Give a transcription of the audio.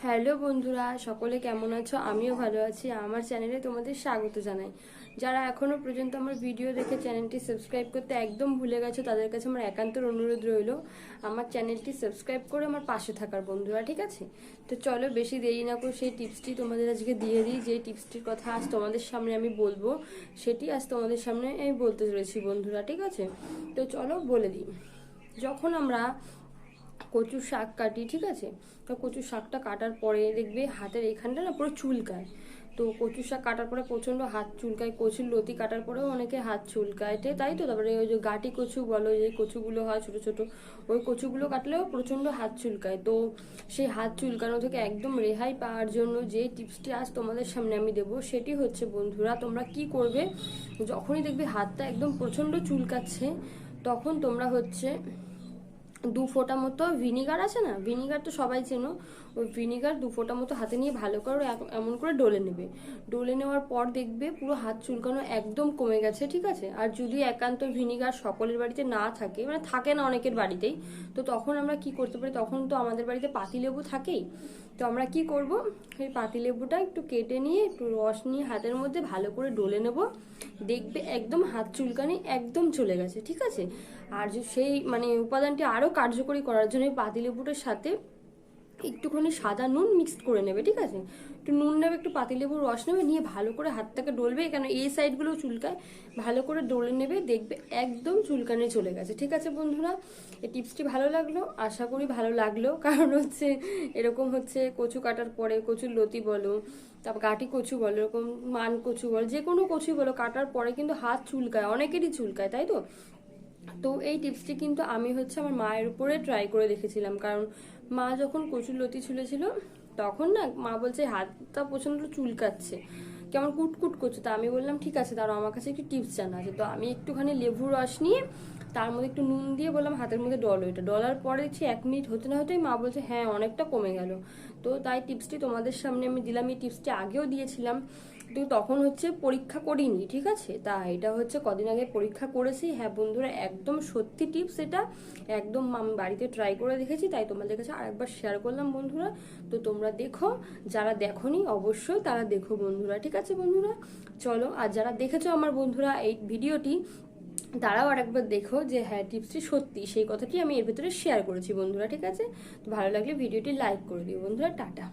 Hello বন্ধুরা, সকলে কেমন আছো? আমিও ভালো আছি। আমার চ্যানেলে তোমাদের স্বাগত জানাই। যারা এখনো পর্যন্ত আমার ভিডিও দেখে চ্যানেলটি সাবস্ক্রাইব করতে একদম ভুলে গেছো, তাদের কাছে আমার একান্তর অনুরোধ রইল আমার চ্যানেলটি সাবস্ক্রাইব করে আমার পাশে থাকার বন্ধুরা, ঠিক আছে? তো চলো বেশি দেরি না করে সেই টিপসটি তোমাদের আজকে দিয়ে দিই। যে টিপসটির কথা আজ তোমাদের সামনে আমি বলবো, সেটি আজ তোমাদের সামনে আমি বলতে চলেছি বন্ধুরা, ঠিক আছে? তো চলো বলে দিই। যখন আমরা কচু শাক কাটি, ঠিক আছে? তো কচু শাকটা কাটার পরে দেখবে হাতের এখানটা না পুরো চুলকায়। তো কচু শাক কাটার পরে প্রচণ্ড হাত চুলকায়, কচুর লতি কাটার পরেও অনেকে হাত চুলকায়, তাই তো? তারপরে ওই যে গাটি কচু বলো, যে কচুগুলো হয় ছোটো ছোটো, ওই কচুগুলো কাটলেও প্রচণ্ড হাত চুলকায়। তো সেই হাত চুলকানো থেকে একদম রেহাই পাওয়ার জন্য যে টিপসটি আজ তোমাদের সামনে আমি দেবো, সেটি হচ্ছে বন্ধুরা, তোমরা কি করবে, যখনই দেখবে হাতটা একদম প্রচণ্ড চুলকাচ্ছে, তখন তোমরা হচ্ছে 2 ফোঁটা মতো ভিনিগার আছে না, ভিনিগার তো সবাই চেনো, ওই ভিনিগার 2 ফোঁটা মতো হাতে নিয়ে ভালো করে এমন করে ডলে নেবে। ডলে নেওয়ার পর দেখবে পুরো হাত চুলকানো একদম কমে গেছে, ঠিক আছে? আর যদি একান্ত ভিনিগার সকলের বাড়িতে না থাকে, মানে থাকে না অনেকের বাড়িতেই, তো তখন আমরা কি করতে পারি, তখন তো আমাদের বাড়িতে পাতিলেবু থাকেই। তো আমরা কি করব, এই পাতিলেবুটা একটু কেটে নিয়ে একটু রস নিয়ে হাতের মধ্যে ভালো করে ডলে নেব। দেখবে একদম হাত চুলকানি একদম চলে গেছে, ঠিক আছে? আর যে সেই মানে উপাদানটি আরও কার্যকরী করার জন্য পাতিলেবুটার সাথে একটুখানি সাদা নুন মিক্সড করে নেবে, ঠিক আছে? একটু নুন নেবে, একটু পাতিলেবুর রস নেবে, নিয়ে ভালো করে হাতটাকে ডলবে, কেন এই সাইডগুলো চুলকায়, ভালো করে ডলে নেবে, দেখবে একদম চুলকানি চলে গেছে, ঠিক আছে বন্ধুরা? এই টিপসটি ভালো লাগলো, আশা করি ভালো লাগলো। কারণ হচ্ছে এরকম হচ্ছে কচু কাটার পরে, কচুর লতি বলো, তারপর কাটি কচু বলো, এরকম মান কচু বলো, যে কোনো কচু বলো, কাটার পরে কিন্তু হাত চুলকায়, অনেকেরই চুলকায়, তাই তো? তো এই টিপসটি কিন্তু আমি হচ্ছে আমার মায়ের উপরে ট্রাই করে দেখেছিলাম। কারণ মা যখন কচুর লতি ছুলেছিল, তখন না মা বলছে হাতটা প্রচণ্ড চুলকাচ্ছে, কেমন কুটকুট করছে। তা আমি বললাম ঠিক আছে, তারও আমার কাছে একটু টিপস জানা আছে। তো আমি একটুখানি লেবুর রস নিয়ে তার মধ্যে একটু নুন দিয়ে বললাম হাতের মধ্যে ডলো, এটা ডলার পরে দেখছি 1 মিনিট হতে না হতেই মা বলছে হ্যাঁ অনেকটা কমে গেল। তো তাই টিপসটি তোমাদের সামনে আমি দিলাম। এই টিপসটি আগেও দিয়েছিলাম, কিন্তু তখন হচ্ছে পরীক্ষা করিনি, ঠিক আছে? তা এটা হচ্ছে কদিন আগে পরীক্ষা করেছি। হ্যাঁ বন্ধুরা, একদম সত্যি টিপস এটা, একদম আমি বাড়িতে ট্রাই করে দেখেছি, তাই তোমাদের কাছে আরেকবার শেয়ার করলাম বন্ধুরা। তো তোমরা দেখো, যারা দেখোনি অবশ্যই তারা দেখো বন্ধুরা, ঠিক আছে বন্ধুরা? চলো, আর যারা দেখেছো আমার বন্ধুরা এই ভিডিওটি, তারাও আরেকবার দেখো যে হ্যাঁ টিপসটি সত্যি, সেই কথাটি আমি এর ভেতরে শেয়ার করেছি বন্ধুরা, ঠিক আছে? তো ভালো লাগলে ভিডিওটি লাইক করে দিও বন্ধুরা। টাটা।